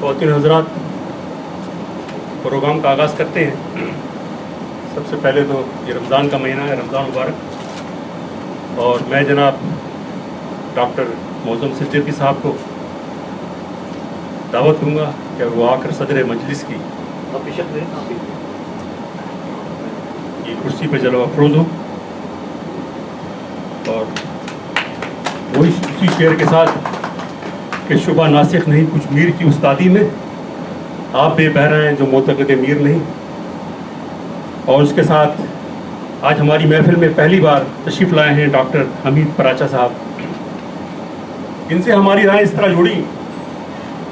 خواتین حضرات، پروگرام کا آغاز کرتے ہیں۔ سب سے پہلے تو یہ رمضان کا مہینہ ہے، رمضان مبارک، اور میں جناب ڈاکٹر معظم صدیقی صاحب کو دعوت دوں گا کہ وہ آ کر صدر مجلس کی یہ کرسی پہ جلوہ افروز ہو، اور وہی اسی شعر کے ساتھ کہ شبہ ناسخ نہیں کچھ میر کی استادی میں، آپ بے بہرا ہیں جو معتقد میر نہیں۔ اور اس کے ساتھ آج ہماری محفل میں پہلی بار تشریف لائے ہیں ڈاکٹر حمید پراچا صاحب۔ ان سے ہماری رائے اس طرح جڑی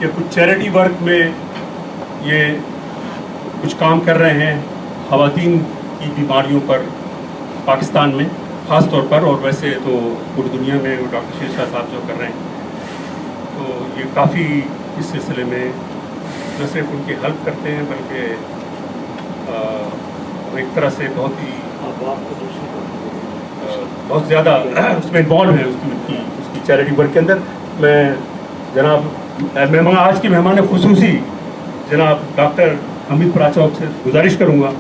کہ کچھ چیریٹی ورک میں یہ کچھ کام کر رہے ہیں خواتین کی بیماریوں پر پاکستان میں خاص طور پر، اور ویسے تو پوری دنیا میں وہ ڈاکٹر شیر شاہ صاحب جو کر رہے ہیں، تو یہ کافی اس سلسلے میں نہ صرف ان کی ہیلپ کرتے ہیں بلکہ ایک طرح سے بہت زیادہ اس میں انوالو ہیں اس کی چیریٹی ورک کے اندر۔ میں جناب آج کے مہمان خصوصی جناب ڈاکٹر حمید پراچا سے گزارش کروں گا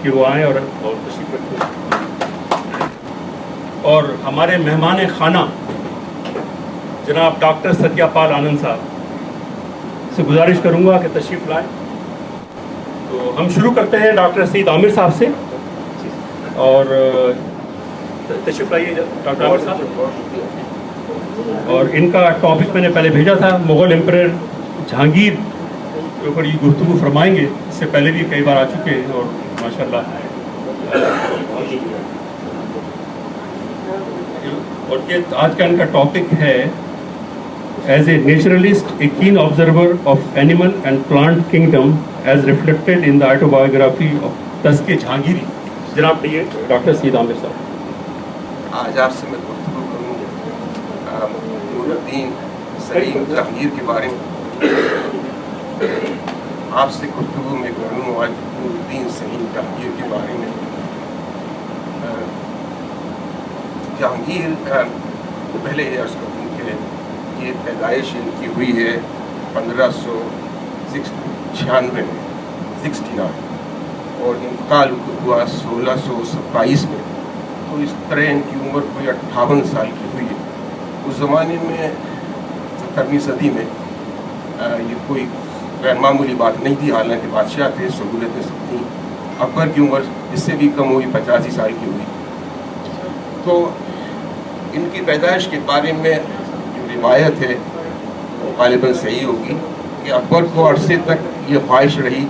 کہ وہ آئیں اور تشریف رکھیں، اور ہمارے مہمان خانہ جناب ڈاکٹر ستیہ پال آنند صاحب سے گزارش کروں گا کہ تشریف لائیں۔ تو ہم شروع کرتے ہیں ڈاکٹر سعید عامر صاحب سے، اور تشریف لائیے ڈاکٹر عامر صاحب۔ اور ان کا ٹاپک میں نے پہلے بھیجا تھا، مغل امپرر جہانگیر کے اوپر یہ گفتگو فرمائیں گے۔ اس سے پہلے بھی کئی بار آ چکے ہیں اور ماشاءاللہ، اور یہ آج کا ان کا ٹاپک ہے as a naturalist a keen observer of animal and plant kingdom as reflected in the autobiography of Tuzuk Jahangiri. جناب یہ ڈاکٹر سعید عامر صاحب۔ آج آپ سے میں گفتگو کروں نور الدین سلیم جہانگیر کے بارے میں۔ آپ سے گفتگو میں کروں آج نور الدین سلیم جہانگیر کے بارے میں۔ جہانگیر پہلے یہ عرض کروں کہ یہ پیدائش ان کی ہوئی ہے 1596 میں 69، اور انتقال ہوا 1627 میں۔ تو اس طرح ان کی عمر کوئی 58 سال کی ہوئی ہے۔ اس زمانے میں 17ویں صدی میں یہ کوئی غیر معمولی بات نہیں تھی، حالانکہ بادشاہ تھے، سہولتیں سب تھیں۔ اکبر کی عمر اس سے بھی کم ہوئی، 85 سال کی ہوئی۔ تو ان کی پیدائش کے بارے میں جو روایت ہے وہ غالباً صحیح ہوگی کہ اکبر کو عرصے تک یہ خواہش رہی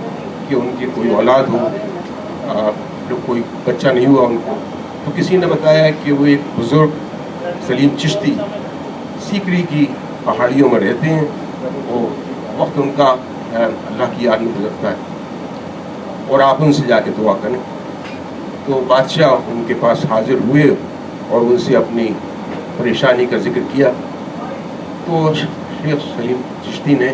کہ ان کی کوئی اولاد ہو، جو کوئی بچہ نہیں ہوا ان کو۔ تو کسی نے بتایا کہ وہ ایک بزرگ سلیم چشتی سیکری کی پہاڑیوں میں رہتے ہیں، وہ وقت ان کا اللہ کی یاد میں گزرتا ہے، اور آپ ان سے جا کے دعا کریں۔ تو بادشاہ ان کے پاس حاضر ہوئے اور ان سے اپنی پریشانی کا ذکر کیا۔ تو شیخ سلیم چشتی نے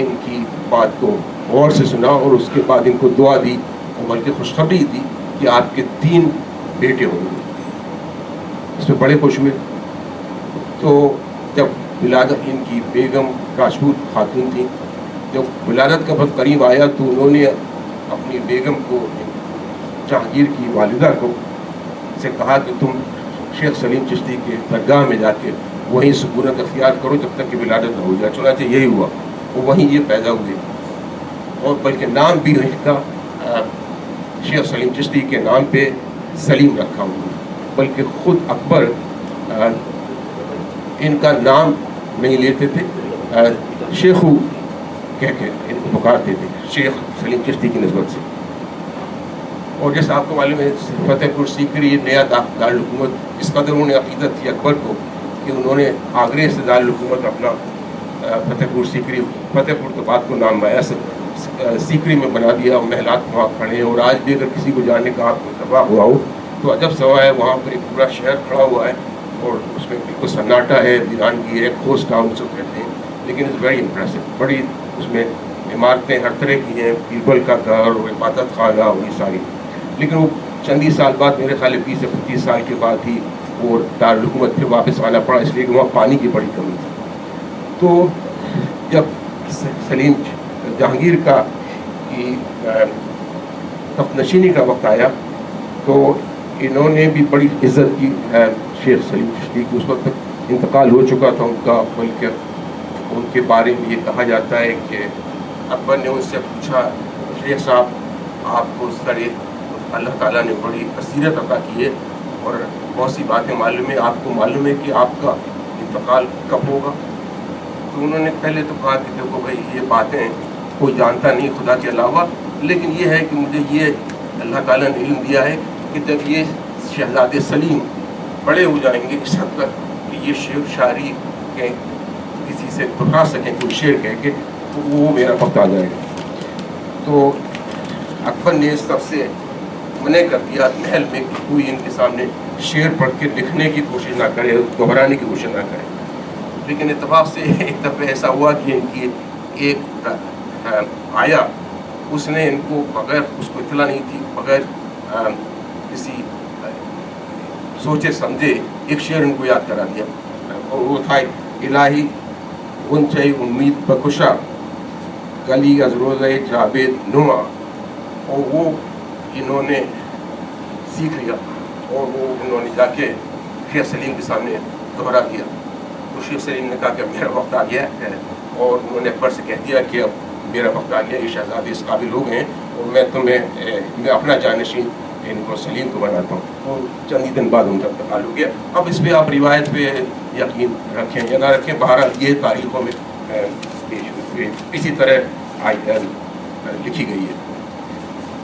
ان کی بات کو غور سے سنا، اور اس کے بعد ان کو دعا دی، اور بلکہ خوشخبری دی کہ آپ کے 3 بیٹے ہوں گے۔ اس میں بڑے خوش ہوئے۔ تو جب ولادت، ان کی بیگم راجپوت خاتون تھیں، جب ولادت کا وقت قریب آیا تو انہوں نے اپنی بیگم کو، جہانگیر کی والدہ کو سے کہا کہ تم شیخ سلیم چشتی کے درگاہ میں جا کے وہیں سکونت اختیار کرو جب تک کہ ولادت نہ ہو جائے۔ چنانچہ یہی ہوا، وہ وہیں یہ پیدا ہوئے، اور بلکہ نام بھی ان کا شیخ سلیم چشتی کے نام پہ سلیم رکھا ہوا، بلکہ خود اکبر ان کا نام نہیں لیتے تھے، شیخو کہہ کے ان کو پکارتے تھے، شیخ سلیم چشتی کی نسبت سے۔ اور جیسے آپ کو معلوم ہے، فتح پور سیکری نیا دارالحکومت، اس قدر انہوں نے عقیدت تھی اکبر کو کہ انہوں نے آگرے سے دارالحکومت اپنا فتح پور سیکری، فتح پور تو بعد کو نام آیا، سیکری میں بنا دیا، محلات وہاں کھڑے ہیں۔ اور آج بھی اگر کسی کو جانے کا آپ کو اتفاق ہوا ہو تو عجب سوا ہے، وہاں پر ایک پورا شہر کھڑا ہوا ہے، اور اس میں بالکل سناٹا ہے، ویرانگی ہے، کھوس ٹاؤن سے کہتے ہیں، لیکن اٹس ویری امپریسو۔ بڑی اس میں عمارتیں ہر طرح کی ہیں، بیربل کا گھر اور عبادت خانہ اور یہ ساری۔ لیکن وہ چند ہی سال بعد، میرے خیال 20 سے 25 سال کے بعد ہی وہ دارالحکومت پھر واپس آنا پڑا، اس لیے کہ وہاں پانی کی بڑی کمی تھی۔ تو جب सलीम जहांगीर का की तख्तनशीनी का वक्त आया तो इन्होंने भी बड़ी इज्जत की शेख सलीम चिश्ती की। उस वक्त तक इंतकाल हो चुका था उनका, बल्कि उनके बारे में ये कहा जाता है कि अकबर ने उनसे पूछा, शेख साहब आपको सड़े अल्लाह ताला ने बड़ी बसीरत अता की है और बहुत सी बातें मालूम है, आपको मालूम है कि आपका इंतकाल कब होगा? तो उन्होंने पहले तो कहा कि देखो भाई ये बातें कोई जानता नहीं खुदा के अलावा, लेकिन ये है कि मुझे ये अल्लाह ताला ने इल्म दिया है कि जब ये शहजादे सलीम बड़े हो जाएंगे इस हद तक कि ये शेर शायरी के किसी से दुखा सकें कोई शेर कह के, तो वो मेरा वक्त आ जाएगा। तो अकबर ने सबसे मना कर दिया महल में कि कोई इनके सामने शेर पढ़ के लिखने की कोशिश ना करे, दोहराने की कोशिश ना करे। लेकिन इत्तेफाक से एक दफ़े ऐसा हुआ कि इनकी एक आया, उसने इनको बगैर, उसको इतला नहीं थी, बगैर किसी सोचे समझे एक शेर इनको याद करा दिया और वो था, इलाही गुंचई उम्मीद बकुशा गली अजरोज़ जावेद नुमा। और वो इन्होंने सीख लिया और वो उन्होंने जाके शेख सलीम के सामने दोहरा दिया। तो शेख सलीम ने कहा कि मेरा वक्त आ गया है, और उन्होंने अकबर से कह दिया कि अब मेरा वक्त आ गया, ये शहजादे इस काबिल लोग हैं और मैं अपना जानशीन इनको सलीम को बनाता हूँ। तो चंद ही दिन बाद उनका इंतकाल हो गया। अब इस पर आप रिवायत पे यकीन रखें या ना रखें, बहरहाल ये तारीखों में इसी तरह लिखी गई है।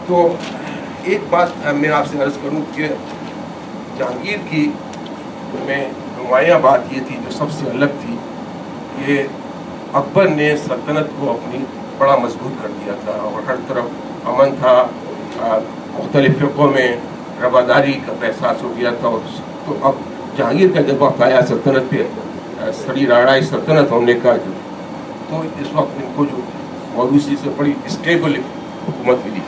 तो एक बात मैं आपसे अर्ज़ करूँ कि जहांगीर की में नुमायाँ बात ये थी जो सबसे अलग थी कि अकबर ने सल्तनत को अपनी बड़ा मजबूत कर दिया था और हर तरफ अमन था, मुख्तलिफ फ़िक़ों में रवादारी का एहसास हो गया था। तो अब जहांगीर का जब वक्त आया सल्तनत पे सड़ी राड़ाई सल्तनत होने का, तो इस वक्त इनको जो मौरूसी से बड़ी स्टेबल हुकूमत मिली,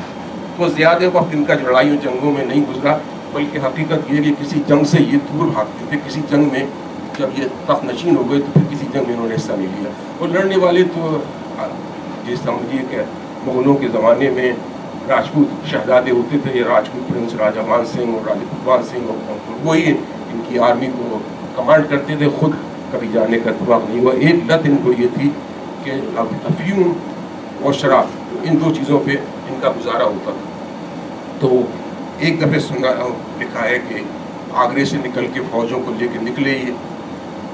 तो ज़्यादा वक्त इनका लड़ाइयों जंगों में नहीं गुजरा, बल्कि हकीकत ये कि किसी जंग से ये दूर भागते थे। किसी जंग में जब ये तख्त नशीन हो गए तो फिर किसी जंग में इन्होंने हिस्सा नहीं लिया। और लड़ने वाले तो ये समझिए कि मुग़लों के ज़माने में राजपूत शहजादे होते थे, राजपूत प्रिंस राजा मान सिंह और राजा भगवान सिंह, और वही इनकी आर्मी को कमांड करते थे, खुद कभी जाने का इत्तेफाक नहीं हुआ। एक लत इनको ये थी कि अफीम और शराब, इन दो चीज़ों पे इनका गुजारा होता था। तो एक दफ़े सुना लिखा है कि आगरे से निकल के फ़ौजों को लेकर निकले ये,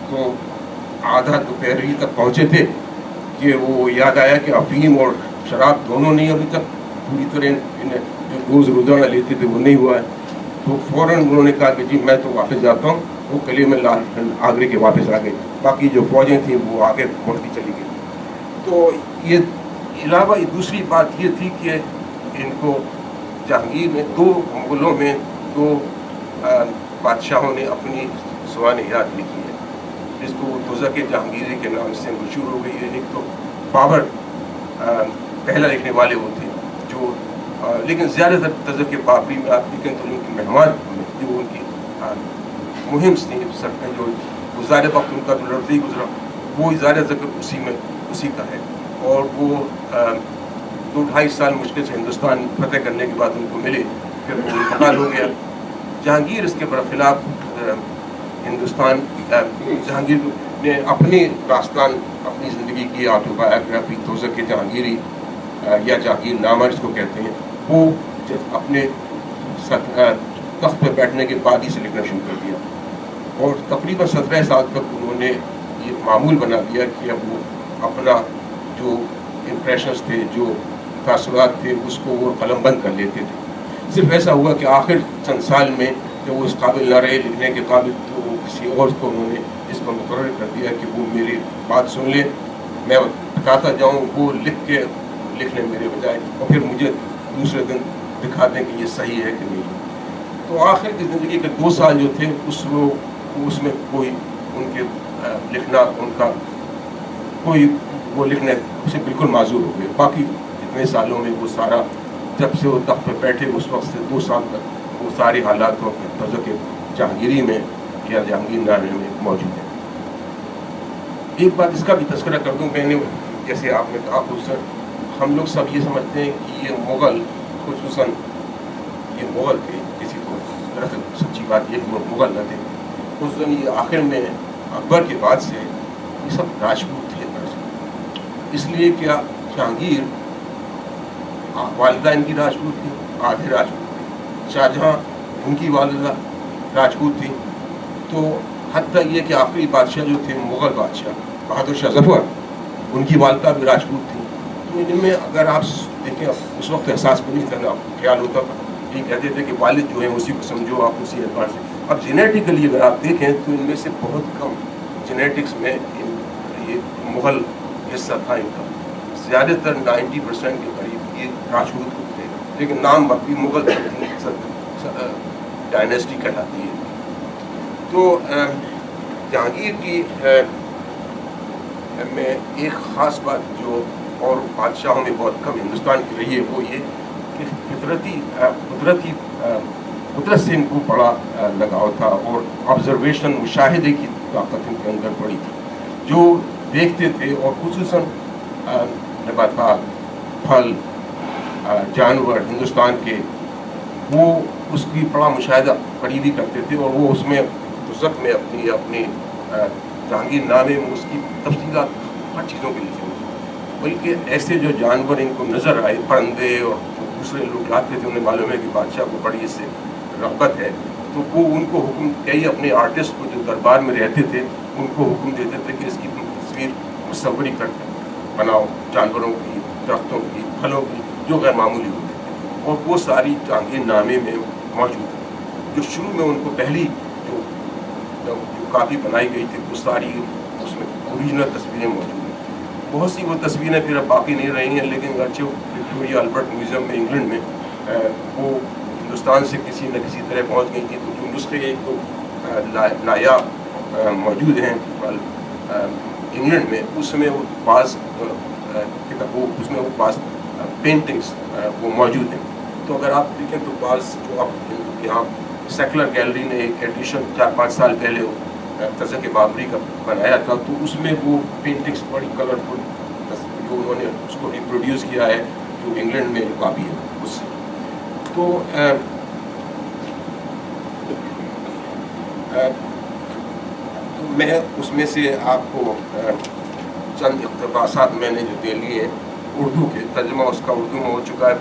तो आधा दोपहरी तक पहुँचे थे कि वो याद आया कि अफीम और शराब दोनों नहीं अभी तक पूरी तरह इन्हें जो रोज़ रोज़ाना लेते थे वो नहीं हुआ है। तो फ़ौरन उन्होंने कहा कि जी मैं तो वापस जाता हूँ। वो किले में आगरे के वापस आ गए, बाकी जो फ़ौजें थी वो आगे बढ़ती चली गई। तो ये अलावा दूसरी बात ये थी कि इनको जहांगीर ने मुग़लों में दो बादशाहों ने अपनी ज़ुबान याद लिखी है, जिसको तुज़क जहांगीरी के नाम से मशहूर हो गई है। एक तो बाबर पहला लिखने वाले वो थे जो लेकिन ज़्यादातर तुज़क बाबरी में आप देखें तो उनकी मेहमान जो उनकी मुहिम थी सर जो ज़्यादा वक्त उनका तो लड़ते ही गुजरा, वो ज़्यादा ज़िक्र उसी का है। और वो 2-2.5 साल मुश्किल से हिंदुस्तान फतेह करने के बाद उनको मिले, फिर वो इंतकाल हो गया। जहांगीर इसके बरखिलाफ हिंदुस्तान जहांगीर ने अपनी दास्तान अपनी ज़िंदगी की ऑटोबायोग्राफी तुज़क जहांगीरी या जहांगीर नामा जिसको कहते हैं, वो अपने तख्त पर बैठने के बाद ही से लिखना शुरू कर दिया। और तकरीबन 17 साल तक उन्होंने ये मामूल बना दिया कि अब वो अपना जो इम्प्रेशंस थे, जो तासुरात थे, उसको वो कलम बंद कर लेते थे। सिर्फ ऐसा हुआ कि आखिर चंद साल में जब वो इस काबिल न रहे लिखने के काबिल, तो वो किसी और को उन्होंने इस पर मुकर्रर कर दिया कि वो मेरी बात सुन ले, मैं बताता जाऊँ, वो लिख लें मेरे बजाय, और फिर मुझे दूसरे दिन दिखा दें कि ये सही है कि नहीं। तो आखिर की ज़िंदगी के 2 साल जो थे उसमें कोई उनके लिखना उनका कोई वो लिखने से बिल्कुल माजूर हो गए। बाकी इतने सालों में वो सारा, जब से वो तख्त पर बैठे उस वक्त से 2 साल तक वो सारे हालात को अपने तुज़क जहांगीरी में या जहांगीर नामे में मौजूद है। एक बात इसका भी तज़किरा कर दूँ, मैंने جیسے آپ نے کہا خصوصاً ہم لوگ سب یہ سمجھتے ہیں کہ یہ مغل خصوصاً یہ مغل تھے، کسی کو دراصل سچی بات یہ کہ وہ مغل نہ تھے، خصوصاً یہ آخر میں اکبر کے بعد سے یہ سب راجپوت تھے دراصل، اس لیے کیا جہانگیر والدہ ان کی راجپوت تھی، آدھے راجپوت تھے، شاہجہاں ان کی والدہ راجپوت تھی، تو حتیٰ یہ کہ آخری بادشاہ جو تھے مغل بادشاہ بہادر شاہ ظفر، ان کی والدہ بھی راجپوت تھی. تو ان میں اگر آپ دیکھیں اس وقت احساس بھی نہیں تھا نا، خیال ہوتا تھا یہ کہتے تھے کہ والد جو ہیں اسی کو سمجھو، آپ اسی اعتبار سے. اب جینیٹیکلی اگر آپ دیکھیں تو ان میں سے بہت کم جینیٹکس میں یہ مغل حصہ تھا ان کا، زیادہ تر 90% کے قریب یہ راجپوت تھے، لیکن نام اب بھی مغل ڈائنیسٹی کہلاتی ہے. تو جہانگیر کی میں ایک خاص بات جو اور بادشاہوں میں بہت کم ہندوستان کی رہی ہے وہ یہ کہ قدرت سے ان کو بڑا لگاؤ تھا، اور آبزرویشن مشاہدے کی طاقت ان کے اندر بڑی تھی. جو دیکھتے تھے اور خصوصاً نباتات، پھل، جانور ہندوستان کے، وہ اس کی بڑا مشاہدہ قریبی کرتے تھے، اور وہ اس میں تزک میں اپنی جہانگیر نامے میں اس کی تفصیلات ہر چیزوں کی لکھی ہوئی. بلکہ ایسے جو جانور ان کو نظر آئے، پرندے اور جو دوسرے لوگ لاتے تھے، انہیں معلوم ہے کہ بادشاہ کو بڑی اس سے رغبت ہے، تو وہ ان کو حکم، کئی اپنے آرٹسٹ کو جو دربار میں رہتے تھے ان کو حکم دیتے تھے کہ اس کی تصویر مصوری کر بناؤ، جانوروں کی، درختوں کی، پھلوں کی، جو غیر معمولی ہوتے تھے، اور وہ ساری جہانگیر نامے میں موجود ہے. جو شروع میں ان کو پہلی جو کاپی بنائی گئی تھی وہ ساری اس میں اوریجنل تصویریں موجود ہیں. بہت سی وہ تصویریں پھر اب باقی نہیں رہی ہیں، لیکن اگرچہ وکٹوریہ البرٹ میوزیم میں انگلینڈ میں وہ ہندوستان سے کسی نہ کسی طرح پہنچ گئی تھی. تو جو نسخے ایک تو نایاب موجود ہیں انگلینڈ میں، اس میں وہ بعض اس میں وہ بعض پینٹنگس وہ موجود ہیں. تو اگر آپ دیکھیں تو بعض جو آپ یہاں سیکولر گیلری نے ایک ایڈیشن 4-5 سال پہلے تزک بابری کا بنایا تھا، تو اس میں وہ پینٹنگس بڑی کلرفل جو انہوں نے اس کو ریپروڈیوس کیا ہے، جو انگلینڈ میں کاپی ہے اس سے. تو میں اس میں سے آپ کو چند اقتباسات میں نے جو دے لیے اردو کے، ترجمہ اس کا اردو میں ہو چکا ہے.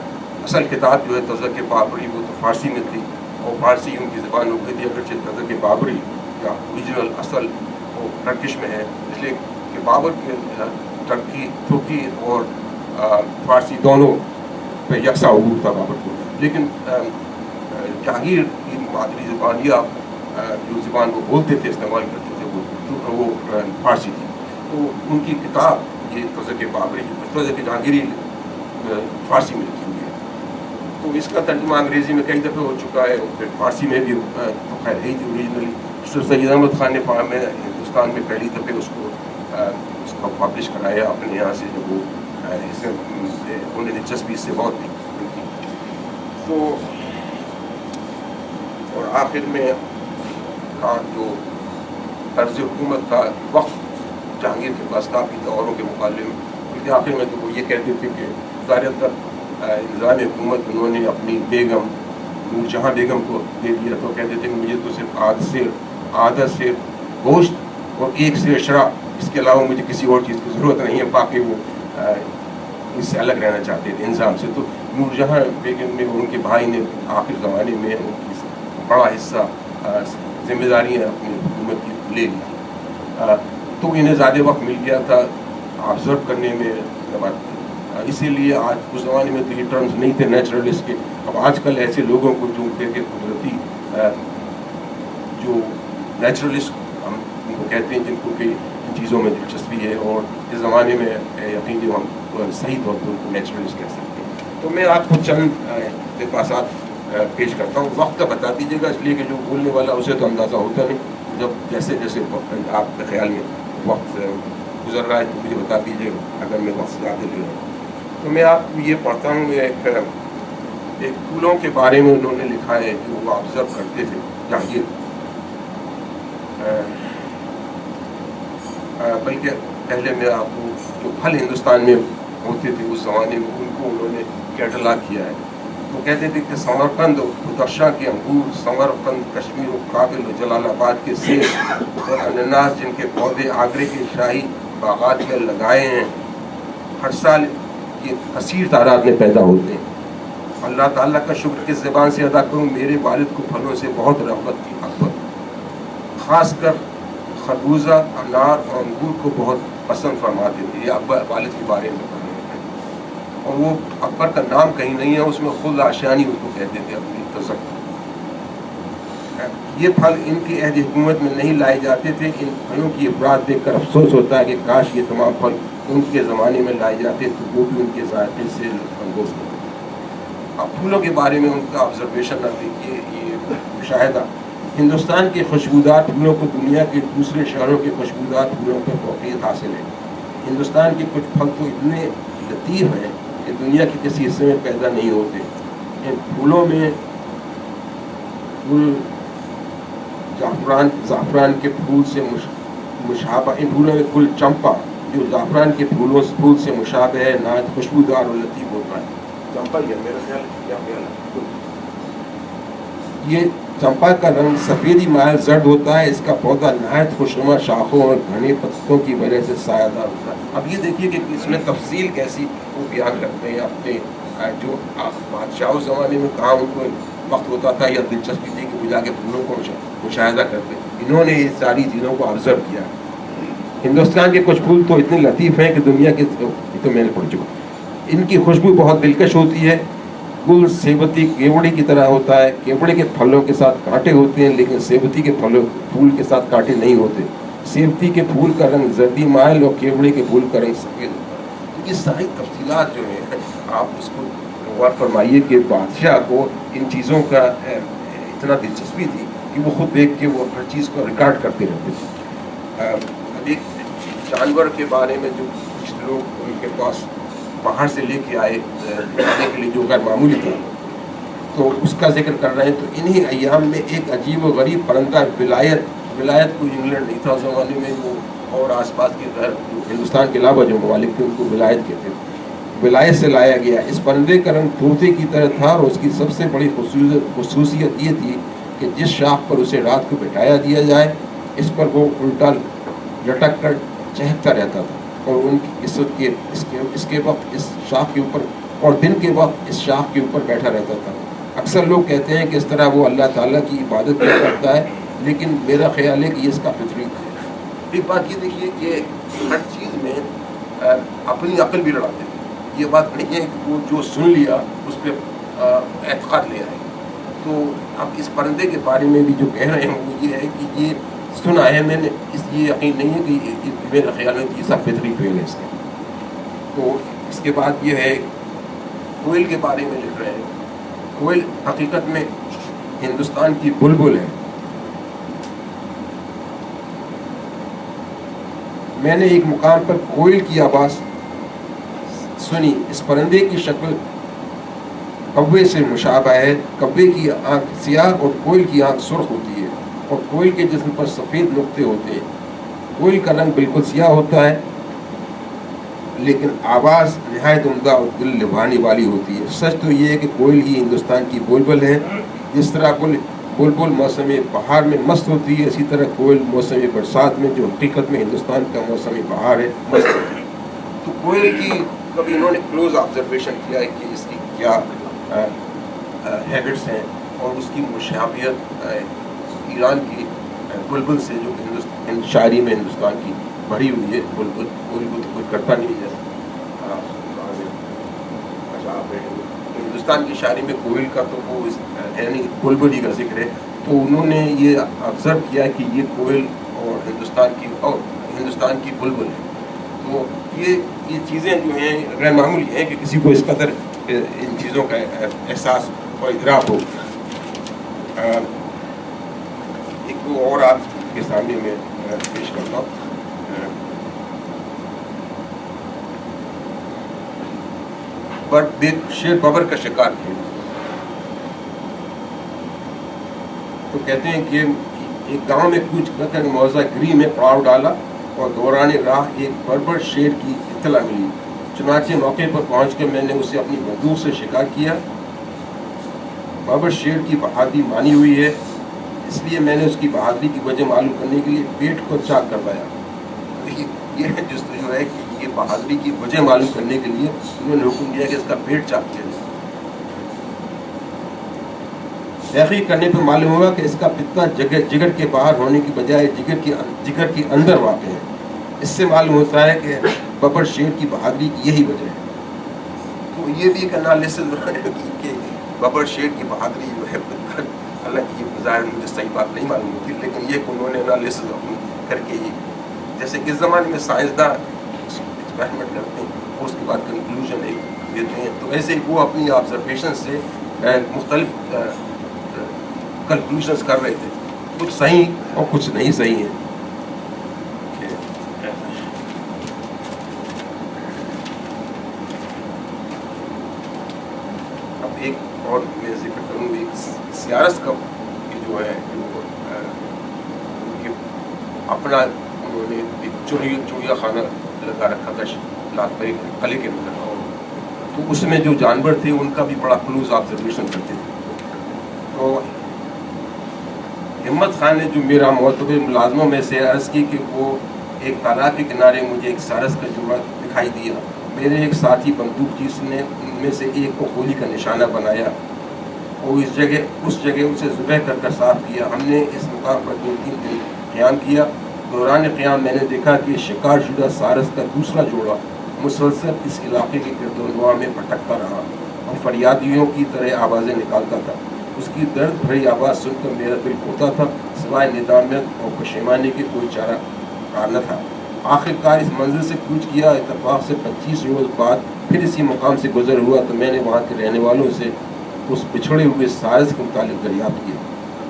اصل کتاب جو ہے تزک بابری وہ تو فارسی میں تھی، اور فارسی ان کی زبان ہو گئی تھی، اگرچہ تزک بابری کا اوریجنل اصل وہ ٹرکش میں ہے، اس لیے کہ بابر کے ترکی اور فارسی دونوں پہ یکساں عبور تھا بابر کو. لیکن جہانگیر کی مادری زبان یا جو زبان وہ بولتے تھے، استعمال کرتے تھے، وہ فارسی تھی. تو ان کی کتاب یہ تزک بابری، تزک جہانگیری فارسی میں لکھی ہوئی ہے. تو اس کا ترجمہ انگریزی میں کئی دفعہ ہو چکا ہے، پھر فارسی میں بھی تو خیر ہے تھی اوریجنلی. سید احمد خان نے ہندوستان میں پہلی دفعہ اس کو پبلش کرایا اپنے یہاں سے، جب وہ اس میں انہیں دلچسپی اس سے بہت تھی. تو اور آخر میں جو طرز حکومت کا وقت جہانگیر کے پاس کافی تھا اوروں کے مقابلے میں، بلکہ آخر میں تو وہ یہ کہتے تھے کہ زیادہ تر نظام حکومت انہوں نے اپنی بیگم نور جہاں بیگم کو دے دیا. تو کہتے تھے کہ مجھے تو صرف آدھا سیر گوشت اور 1 سیر شراب، اس کے علاوہ مجھے کسی اور چیز کی ضرورت نہیں ہے. باقی وہ اس سے الگ رہنا چاہتے تھے انظام سے. تو نور جہاں بیگم نے اور ان کے بھائی نے آخر زمانے میں ان کی بڑا حصہ ذمہ داریاں اپنی حکومت کی لے لی تھی. تو انہیں زیادہ وقت مل گیا تھا آبزرو کرنے میں. اسی لیے آج اس زمانے میں تو یہ ٹرمز نہیں تھے نیچرلسٹ کے. اب آج کل ایسے لوگوں کو جو کہ قدرتی جو نیچرلسٹ ہم ان کو کہتے ہیں، جن کو کہ ان چیزوں میں دلچسپی ہے، اور اس زمانے میں یقینی ہم صحیح طور پر ان کو نیچرلسٹ کہہ سکتے ہیں. تو میں آپ کو چند اقتباسات پیش کرتا ہوں. وقت کا بتا دیجیے گا، اس لیے کہ جو بولنے والا اسے تو اندازہ ہوتا نہیں. جب جیسے جیسے آپ کے خیال میں وقت گزر رہا ہے تو مجھے بتا دیجیے گا اگر میں وقت زیادہ لے رہا ہوں. تو میں آپ کو یہ پڑھتا ہوں. ایک پھولوں کے بارے میں انہوں نے لکھا ہے جو وہ آبزرو کرتے تھے جہانگیر. بلکہ پہلے میں آپ کو جو پھل ہندوستان میں ہوتے تھے اس زمانے میں ان کو انہوں نے کیٹلاگ کیا ہے. وہ کہتے تھے کہ سمرقند و بدخشاں کے انگور، سمرقند کشمیر و کابل و جلال آباد کے سیب اور انناس جن کے پودے آگرے کے شاہی باغات میں لگائے ہیں، ہر سال یہ کثیر تعداد میں پیدا ہوتے ہیں. اللہ تعالیٰ کا شکر کس زبان سے ادا کروں. میرے والد کو پھلوں سے بہت رغبت تھی. اکبر خاص کر خربوزہ، انار اور انگور کو بہت پسند فرماتے تھے. یہ اکبر والد کے بارے میں بتا رہے ہیں. اور وہ اکبر کا نام کہیں نہیں ہے، اس میں خود آشیانی اس کو کہتے تھے اپنی تذکر. یہ پھل ان کی عہد حکومت میں نہیں لائے جاتے تھے. ان پھلوں کی افراد دیکھ کر افسوس ہوتا ہے کہ کاش یہ تمام پھل ان کے زمانے میں لائے جاتے تو وہ بھی ان کے ذائقے سے لطف اندوز ہوتے. اب پھولوں کے بارے میں ان کا آبزرویشن آپ دیکھیے، یہ مشاہدہ. ہندوستان کے خوشبودار پھولوں کو دنیا کے دوسرے شہروں کے خوشبودار پھولوں پر فوقیت حاصل ہے. ہندوستان کے کچھ پھل تو اتنے لطیف ہیں کہ دنیا کے کسی حصے میں پیدا نہیں ہوتے. ان پھولوں میں گل زعفران کے پھول سے مشابہ، ان پھولوں میں گل چمپا جو زعفران کے پھول سے مشابہ ہے، نہایت خوشبودار اور لطیف ہوتا ہے. چمپا یہ میرا خیال یہ چمپا کا رنگ سفیدی مائل زرد ہوتا ہے. اس کا پودا نہایت خوشنما شاخوں اور گھنے پتوں کی وجہ سے سایہ دار ہوتا ہے. اب یہ دیکھیے کہ اس میں تفصیل کیسی وہ بیان کرتے ہیں اپنے جو بادشاہ اس زمانے میں کہاں ان کو وقت ہوتا تھا یا دلچسپی تھی کہ وہ جا کے پھولوں کو مشاہدہ کرتے. انہوں نے یہ ساری چیزوں کو آبزرو کیا. ہندوستان کے کچھ پھول تو اتنے لطیف ہیں کہ دنیا کے تو میں نے پڑھ چکا. ان کی خوشبو بہت دلکش ہوتی ہے. گل سیبتی کیوڑی کی طرح ہوتا ہے. کیوڑی کے پھلوں کے ساتھ کانٹے ہوتے ہیں لیکن سیبتی کے پھول کے ساتھ کانٹے نہیں ہوتے. سیبتی کے پھول کا رنگ زردی مائل اور کیوڑی کے پھول کا رنگ سفید ہوتا ہے. یہ ساری تفصیلات جو ہیں آپ اس کو غور فرمائیے کہ بادشاہ کو ان چیزوں کا اتنا دلچسپی تھی کہ وہ خود دیکھ کے وہ ہر چیز کو ریکارڈ کرتے رہتے تھے. اب ایک جانور کے بارے میں جو کچھ لوگ ان کے پاس باہر سے لے کے آئے کھانے کے لیے جو غیر معمولی تھا تو اس کا ذکر کر رہے ہیں. تو انہی ایام میں ایک عجیب و غریب پرندہ ولایت کو انگلینڈ نہیں تھا اس زمانے میں، وہ اور آس پاس کے گھر ہندوستان کے علاوہ جو ممالک تھے ان کو ولایت کہتے تھے. ولایت سے لایا گیا. اس پرندے کا رنگ طوطے کی طرح تھا اور اس کی سب سے بڑی خصوصیت یہ تھی کہ جس شاخ پر اسے رات کو بٹھایا دیا جائے اس پر وہ الٹا لٹک کر چہکتا رہتا تھا اور ان کی اس کے وقت اس شاخ کے اوپر اور دن کے وقت اس شاخ کے اوپر بیٹھا رہتا تھا. اکثر لوگ کہتے ہیں کہ اس طرح وہ اللہ تعالیٰ کی عبادت کیا کرتا ہے، لیکن میرا خیال ہے کہ یہ اس کا فطری ہے. ایک بات یہ دیکھیے کہ ہر چیز میں اپنی عقل بھی لڑاتے ہیں. یہ بات نہیں ہے کہ وہ جو سن لیا اس پہ اعتقاد لے آئے. تو اب اس پرندے کے بارے میں بھی جو کہہ رہے ہیں وہ یہ ہے کہ یہ سنا ہے میں نے، یہ یقین نہیں ہے کہ میرا خیال ہے کہ یہ سب فطری فعل ہے اس کے. تو اس کے بعد یہ ہے کوئل کے بارے میں لکھ رہے ہیں. کوئل حقیقت میں ہندوستان کی بلبل ہے. میں نے ایک مقام پر کوئل کی آواز سنی. اس پرندے کی شکل کوے سے مشابہ ہے. کوے کی آنکھ سیاہ اور کوئل کی آنکھ سرخ ہوتی ہے اور کوئل کے جسم پر سفید نقطے ہوتے ہیں. کوئل کا رنگ بالکل سیاہ ہوتا ہے لیکن آواز نہایت عمدہ اور دل لبھانے والی ہوتی ہے. سچ تو یہ ہے کہ کوئل ہی ہندوستان کی بلبل ہے. جس طرح بلبل موسم بہار میں مست ہوتی ہے، اسی طرح کوئل موسم برسات میں، جو حقیقت میں ہندوستان کا موسم بہار ہے، مست ہوتی ہے. تو کوئل کی کبھی انہوں نے کلوز آبزرویشن کیا ہے کہ اس کی کیا ہیبٹس ہیں اور اس کی مشابہت ایران کی بلبل سے جو شاعری میں ہندوستان کی بڑھی ہوئی ہے. بلبل کوئل کو تو کوئی کرتا نہیں ہے. ہندوستان کی شاعری میں کوئل کا تو وہ یعنی بلبل ہی کا ذکر ہے. تو انہوں نے یہ آبزرو کیا کہ یہ کوئل اور ہندوستان کی بلبل ہے. تو یہ چیزیں جو ہیں غیر معمولی ہیں کہ کسی کو اس قدر ان چیزوں کا احساس اور ادراک ہو. ایک دو اور آپ کے سامنے میں پیش کرتا ہوں. شیر ببر کا شکار تھے. تو کہتے ہیں کہ ایک گاؤں میں کوچ کر موضع گری میں پڑاؤ ڈالا. और दौरान राह एक बर्बर शेर की इत्तला मिली। चुनाचे मौके पर पहुँच कर मैंने उसे अपनी बंदूक से शिकार किया। बर्बर शेर की बहादुरी मानी हुई है, इसलिए मैंने उसकी बहादुरी की वजह मालूम करने के लिए पेट को चाक करवाया। ये जो है कि ये बहादुरी की वजह मालूम करने के लिए उन्होंने हुक्म दिया कि इसका पेट चाक किया जाए। तहकीक करने पर मालूम हुआ कि इसका पित्ता जिगर के बाहर होने की बजाय जिगर के अंदर वाक़ है। इससे मालूम होता है कि बबर शेर की बहादुरी की यही वजह है। तो ये भी एक एनालिसिस कि बबर शेर की बहादुरी जो है, हालांकि ये ज़ाहिर मुझे सही बात नहीं मालूम होती, लेकिन ये उन्होंने एनालिसिस करके ही, जैसे इस ज़माने में साइंसदान एक्सपेरिमेंट करते हैं उसके बाद कंक्लूजन देते हैं, तो ऐसे ही वो अपनी ऑब्जर्वेशन से मुख्तलिफ कंक्लूजन्स कर रहे थे, कुछ सही और कुछ नहीं सही है। अब एक और मैं जिक्र करूँ, एक सियारस का जो है उनके अपना उन्होंने एक चिड़िया खाना लगा रखा था लातपरी कले के अंदर, तो उसमें जो जानवर थे उनका भी बड़ा क्लोज ऑब्जर्वेशन करते थे। तो हिम्मत खान ने जो मेरा मोतबर मुलाजमों में से अर्ज़ की कि वो एक तालाब के किनारे मुझे एक सारस का जुड़ा दिखाई दिया। मेरे एक साथी बंदूक जिसने उनमें से एक को गोली का निशाना बनाया और उस जगह उसे ज़ुबह कर साफ किया। हमने इस मुकाम पर 2-3 दिन क़याम किया। दौरान क़याम मैंने देखा कि शिकार शुदा सारस का दूसरा जोड़ा मुसलसल इस इलाके के गिरदोनवा में भटकता रहा और फरियादियों की तरह आवाज़ें निकालता था। उसकी दर्द भरी आवाज़ सुनकर मेरा दिल होता था, सिवाय निदामत और पशेमानी के कोई चारा कार न था। आखिरकार इस मंजिल से कूच किया। इत्तफाक से 25 रोज़ बाद फिर इसी मुकाम से गुजर हुआ तो मैंने वहाँ के रहने वालों से उस बिछड़े हुए सारस के मुतालिक दरियाफ्त किया।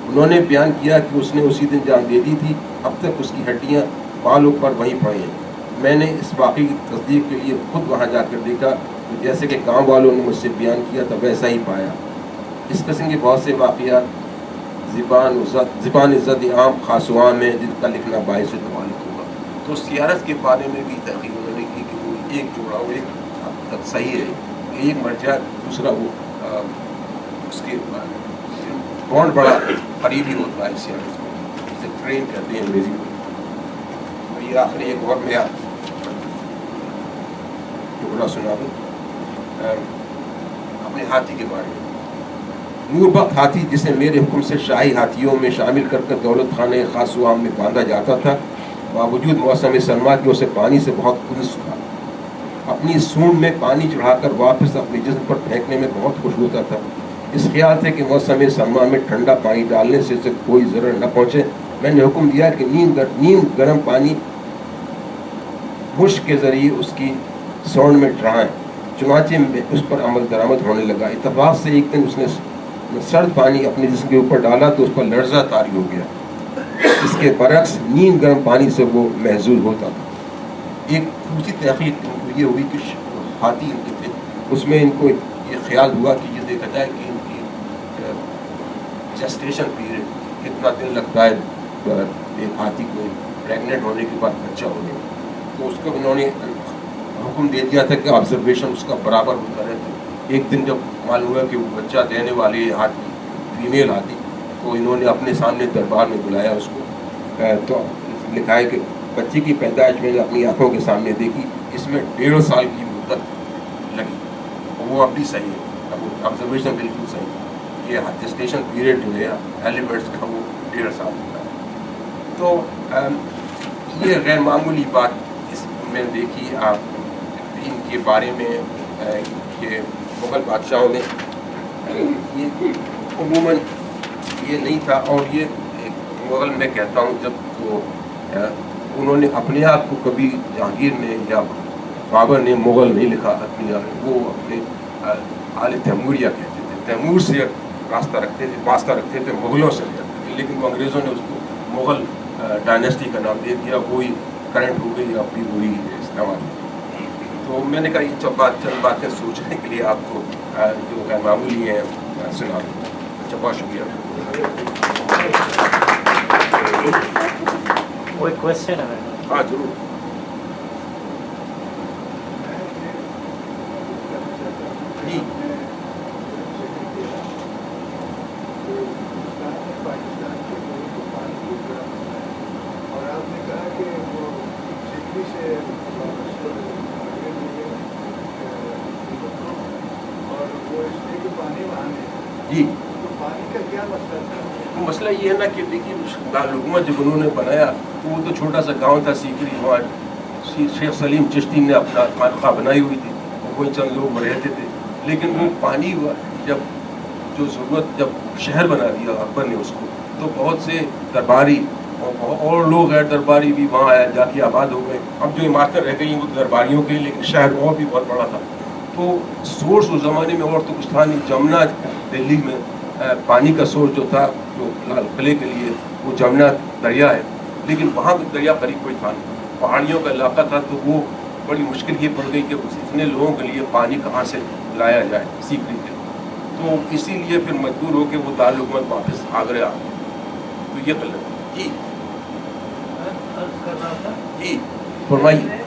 उन्होंने बयान किया कि उसने उसी दिन जान दे दी थी, अब तक उसकी हड्डियाँ बालों पर वहीं पड़ी हैं। मैंने इस वाक़े की तस्दीक के लिए खुद वहाँ जाकर देखा, तो जैसे कि गाँव वालों ने मुझसे बयान किया था वैसा ही पाया। इस किस्म के बहुत से वाक़यात ज़बान इज़्ज़त आम खासवान में जिनका लिखना बाइस तवालिक होगा। तो सियारत के बारे में भी तहकीक उन्होंने की कि वो एक जोड़ा वो एक हद तक सही है, एक मर जाए दूसरा वो उसके बॉन्ड बड़ा करीबी होता है सियारत को, जिसे ट्रेन कहते हैं अंग्रेजी में। तो ये आखिरी एक और मैं टुकड़ा सुना दूँ अपने हाथी के बारे में। नूरबख्त हाथी, जिसे मेरे हुक्म से शाही हाथियों में शामिल कर दौलत खाने खासवाम में बांधा जाता था, बावजूद मौसम सरमा के उसे पानी से बहुत खुश था। अपनी सूंड में पानी चढ़ाकर वापस अपने जिस्म पर फेंकने में बहुत खुश होता था। इस ख्याल से कि मौसम सरमा में ठंडा पानी डालने से उसे कोई ज़रर न पहुँचे, मैंने हुक्म दिया कि नीम गर्म पानी मुश्क के ज़रिए उसकी सूंड में चढ़ाएँ। चुनाचे में उस पर अमल दरामद होने लगा। इत्तफाक से एक दिन उसने सर्द पानी अपने जिस्म के ऊपर डाला तो उस पर लर्जा तारी हो गया। इसके बरक्स नीम गर्म पानी से वो महजूज होता था। एक दूसरी तहकीक ये हुई कि हाथी इनके थे, उसमें इनको ये ख्याल हुआ कि ये देखा जाए कि इनकी जेस्टेशन पीरियड कितना दिन लगता है एक हाथी को प्रेग्नेंट होने के बाद बच्चा होने में। तो उसको इन्होंने हुक्म दे दिया था कि ऑब्जर्वेशन उसका बराबर होता रहे। तो एक दिन जब मालूम हुआ कि वो बच्चा देने वाली हाथी फीमेल हाथी, तो इन्होंने अपने सामने दरबार में बुलाया उसको। तो लिखा है कि बच्चे की पैदाइश मैंने अपनी आंखों के सामने देखी, इसमें 1.5 साल की मुद्दत लगी। वो अब भी सही है, अब ऑब्जर्वेशन बिल्कुल सही है कि जेस्टेशन पीरियड जो है एलिफेंट्स का वो 1.5 साल होता है। तो ये गैर मामूली बात इसमें देखी आप इनके बारे में कि मुग़ल बादशाहों ने ये अमूमन ये नहीं था। और ये मुग़ल मैं कहता हूँ जब तो उन्होंने अपने आप को कभी जहांगीर ने या बाबर ने मुग़ल नहीं लिखा अपने आप, वो अपने आल तैमूरिया कहते थे, तैमूर से वास्ता रखते थे, मुग़लों से रखते थे, लेकिन वो अंग्रेज़ों ने उसको मुग़ल डायनेस्टी का नाम दे दिया। वही करंट हो गई, अब भी वही इस्तेमाल। तो मैंने कहा ये चंद बातें सोचने के लिए आपको जो गैर मामूली हैं सुना दूँ। अच्छा, बहुत शुक्रिया। कोई क्वेश्चन है? हाँ जरूर। जी और आपने कहा कि वो सीखने से और वो इसलिए कि पानी वहाँ नहीं, जी। तो पानी का क्या मसला था? मसला ये है ना कि देखिए दारुल जब उन्होंने बनाया तो वो तो छोटा सा गांव था सीकरी, वहाँ शेख सलीम चिश्ती ने अपना खानखा बनाई हुई थी, वहीं चंद लोग रहते थे। लेकिन वो पानी जब जो ज़रूरत जब शहर बना दिया अकबर ने उसको, तो बहुत से दरबारी और लोग हैं दरबारी भी वहाँ आया जाके आबाद हो गए। अब जो इमारतें रह गई वो दरबारियों के, लेकिन शहर और भी बहुत बड़ा था। तो सोर्स उस ज़माने में और तो कुछ था नहीं। जमुना दिल्ली में पानी का सोर्स जो था जो लाल किले के लिए वो जमुना दरिया है, लेकिन वहाँ भी दरिया करीब कोई था नहीं, पहाड़ियों का इलाका था। तो वो बड़ी मुश्किल ये पड़ गई कि इतने लोगों के लिए पानी कहाँ से लाया जाए सीकरी के। तो इसीलिए फिर मजबूर हो के वो दारुल हुकूमत वापस आगरा आ गए। तो ये गलत जी अर्ज कर रहा था जी फरमाइए।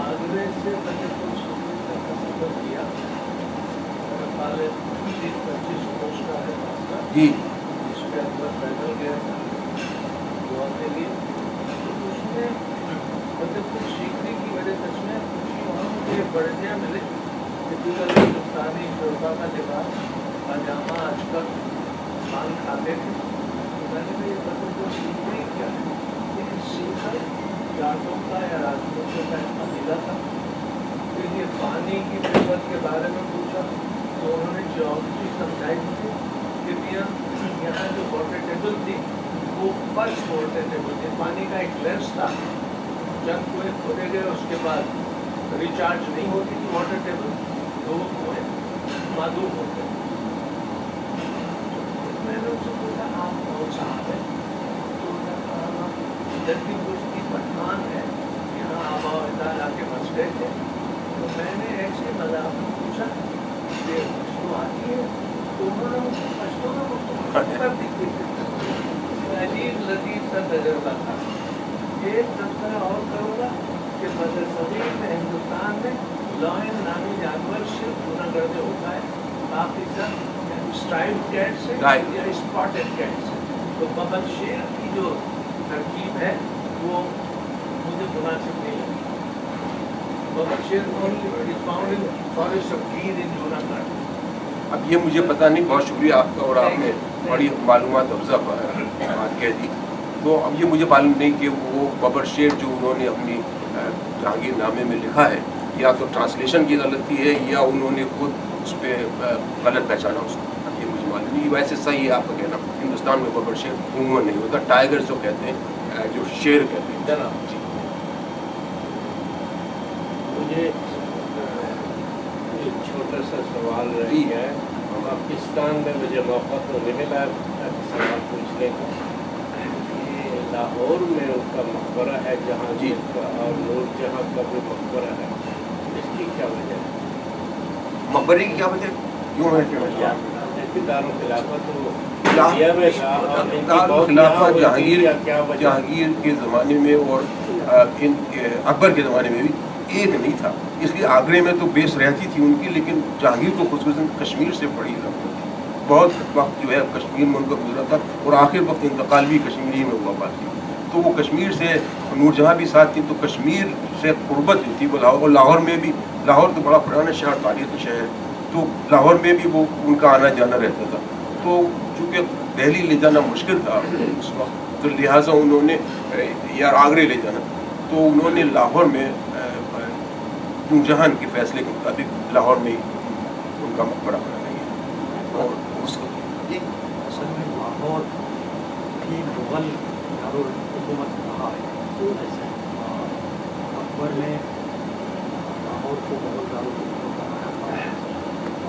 आगरे से मैंने कुछ तक का सफर किया, मेरे ख्याल है 20-25 कोस का है रास्ता, जी जिसपे अकबर पैदल गया था गोवा के लिए। तो उसमें मतलब कुछ सीखने की वजह सच में वहाँ मुझे बढ़िया मिले कि हिंदुस्तानी शोभा का लिबास पाजामा आजकल पान खाते थे। तो मैंने भी मतलब जो सीखने क्या है, लेकिन सीखर जाटों का या राजपूतों का एक कबीला था। फिर ये पानी की किस्मत के बारे में पूछा तो उन्होंने जियोग्राफी समझाई मुझे कि यहाँ जो वाटर टेबल थी वो फर्श वाटर टेबल थी, पानी का एक लेंस था। जब कुएं खोदे गए उसके बाद रिचार्ज नहीं होती थी वाटर टेबल, तो वो कुएं मालूम होते। मैंने उससे पूछा आप कौन सा है, तो उन्होंने कहा इधर की कुश्ती पठान है, यहाँ आबा आके बस गए थे। तो मैंने ऐसे मजाक में पूछा कि पश्तो आती है, तो उन्होंने मुझे पश्तो में मुझको कर दी। अजीब लतीफ सा तजर्बा था। एक तबसरा और करूँगा कि मदर सगीर में हिंदुस्तान में लॉयन नामी जानवर सिर्फ जूनागढ़ में होता है, बाकी सब स्ट्राइप कैट से या स्पॉटेड कैट से। तो बबल शेर की जो तरकीब है वो मुझे मुनासिब नहीं लगी। बबल शेर only found in forest of गिर इन जूनागढ़। अब ये मुझे पता नहीं, बहुत शुक्रिया आपका, और आपने बड़ी मालूमात अफजा बात कह दी। तो अब ये मुझे मालूम नहीं कि वो बबर शेर जो उन्होंने अपनी जहांगीर नामे में लिखा है, या तो ट्रांसलेशन की गलती है या उन्होंने खुद उस पर गलत पहचाना उसको। अब ये मुझे मालूम नहीं। वैसे सही है आपका कहना, हिंदुस्तान में बबर शेर उमूमन नहीं होता, टाइगर जो कहते हैं, जो शेर कहते हैं। जनाब जी मुझे एक छोटा सा सवाल रही है। पाकिस्तान में मुझे मौका तो नहीं मिला सवाल पूछने का। ये लाहौर में उनका मकबरा है जहांगीर का, और नूरजहां का भी मकबरा है, इसकी क्या वजह है? मकबरे की क्या वजह क्यों है? दारुल खिलाफत तो जहांगीर के ज़माने में और अकबर के ज़माने में भी एक नहीं था, इसलिए आगरे में तो बेस रहती थी उनकी, लेकिन जहांगीर को खुसूसन कश्मीर से बड़ी रफ्त थी। बहुत वक्त जो है कश्मीर में उनका गुजरा था, और आखिर वक्त इंतकाल भी कश्मीर ही में हुआ बाकी। तो वो कश्मीर से नूरजहां भी साथ थी, तो कश्मीर से कुर्बत जो थी वो लाहौर में भी, लाहौर तो बड़ा पुराना शहर, तारीखी शहर, तो लाहौर में भी वो उनका आना जाना रहता था। तो चूँकि दिल्ली ले जाना मुश्किल था उस वक्त, तो लिहाजा उन्होंने या आगरे ले जाना, तो उन्होंने लाहौर में नूरजहां के फैसले के मुताबिक लाहौर में उनका मकबरा बनाया गया। और उसको असल में लाहौर की मुग़ल दारुल हुकूमत रहा है। अकबर ने लाहौर को मुग़ल दारुल हुकूमत बनाया था,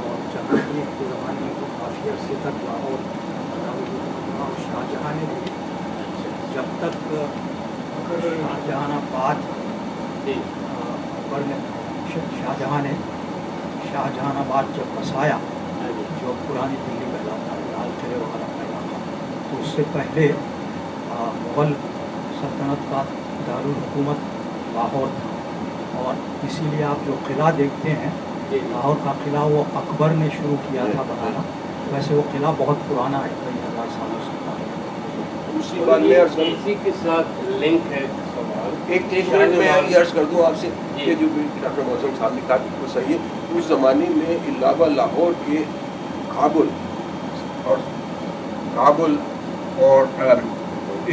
और जहांगीर के ज़माने में तो काफ़ी अर्से तक लाहौर दारुल हुकूमत रहा। और शाहजहाँ ने भी जब तक शाहजहानाबाद अकबर ने शाहजहानाबाद जब बसाया, जो पुरानी दिल्ली का इलाका है, लाल किले वगैरह का इलाका, तो उससे पहले मुग़ल सल्तनत का दारुल-हुकूमत लाहौर था और इसीलिए आप जो किला देखते हैं लाहौर का किला वो अकबर ने शुरू किया था बनाना। वैसे वो किला बहुत पुराना है, कई हज़ार सालों से पुराना। दूसरी बात मैं अर्ज करूं, इसी के साथ लिंक है सवाल। एक मिनट में ये अर्ज कर दूं आपसे कि जो डॉक्टर मौसम साहब ने कहा बिल्कुल सही है। उस ज़माने में अलावा लाहौर के काबुल और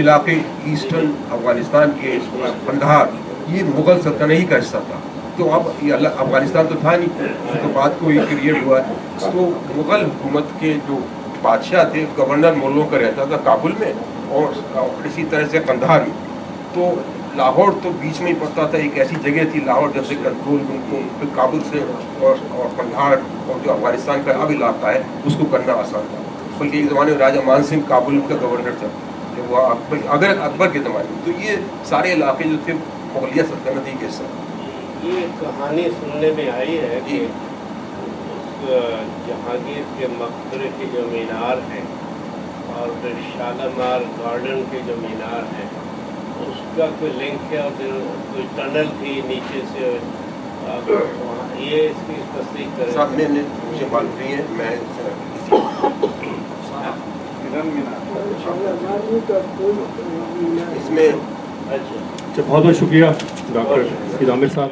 इलाके ईस्टर्न अफगानिस्तान के कंधार ये मुग़ल सल्तनत का हिस्सा था। तो अब ये अफगानिस्तान तो था नहीं, उसके बाद को ये क्रिएट हुआ है। तो मुग़ल हुकूमत के जो बादशाह थे, गवर्नर मुल्कों का रहता था काबुल में और इसी तरह से कंधार में। तो लाहौर तो बीच में ही पड़ता था, एक ऐसी जगह थी लाहौर जब से कंट्रोल उनको काबुल से और कंधार और जो अफगानिस्तान का अब इलाका है उसको करना आसान था। बल्कि एक ज़माने में राजा मान सिंह काबुल का गवर्नर था, तो वो अकबर के ज़माने में। तो ये सारे इलाके जो थे मुगलिया सल्तनत ही के हिस्सा। ये कहानी सुनने में आई है कि उस जहांगीर के मकबरे के जो मीनार हैं और फिर शालामार गार्डन के जो मीनार हैं उसका कोई लिंक है और फिर कोई टनल थी नीचे से वहाँ, ये इसकी तस्दीक करें। साहब मैंने मुझे मालूम नहीं है, मैं इसमें अच्छा बहुत बहुत शुक्रिया डॉक्टर सीद आमिर साहब।